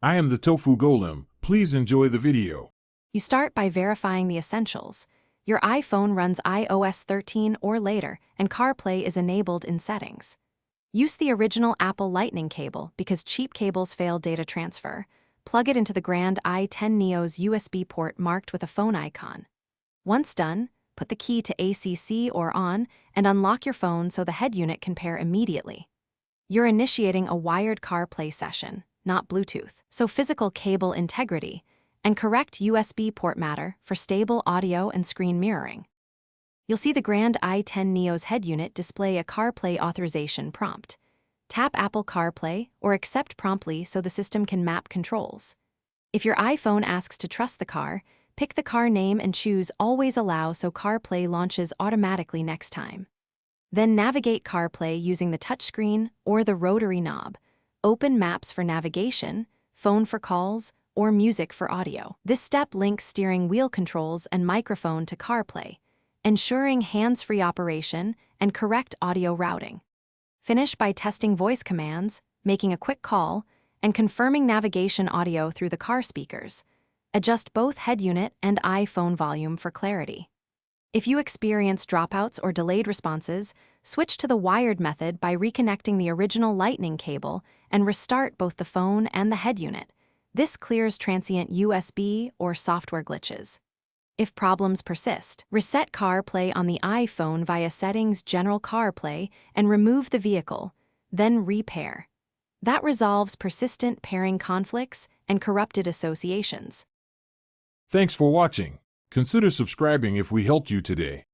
I am the Tofu Golem. Please enjoy the video. You start by verifying the essentials. Your iPhone runs iOS 13 or later, and CarPlay is enabled in settings. Use the original Apple Lightning cable because cheap cables fail data transfer. Plug it into the grand I10 Nios USB port marked with a phone icon. Once done, put the key to ACC or on and unlock your phone so the head unit can pair immediately. You're initiating a wired CarPlay session, not Bluetooth, so physical cable integrity and correct USB port matter for stable audio and screen mirroring. You'll see the grand i10 Nios head unit display a CarPlay authorization prompt. Tap Apple CarPlay or accept promptly so the system can map controls. If your iPhone asks to trust the car, pick the car name and choose Always Allow so CarPlay launches automatically next time. Then navigate CarPlay using the touchscreen or the rotary knob. Open Maps for navigation, Phone for calls, or Music for audio. This step links steering wheel controls and microphone to CarPlay, ensuring hands-free operation and correct audio routing. Finish by testing voice commands, making a quick call, and confirming navigation audio through the car speakers. Adjust both head unit and iPhone volume for clarity. If you experience dropouts or delayed responses, switch to the wired method by reconnecting the original Lightning cable and restart both the phone and the head unit. This clears transient USB or software glitches. If problems persist, reset CarPlay on the iPhone via Settings, General CarPlay, and remove the vehicle, then repair. That resolves persistent pairing conflicts and corrupted associations. Thanks for watching. Consider subscribing if we helped you today.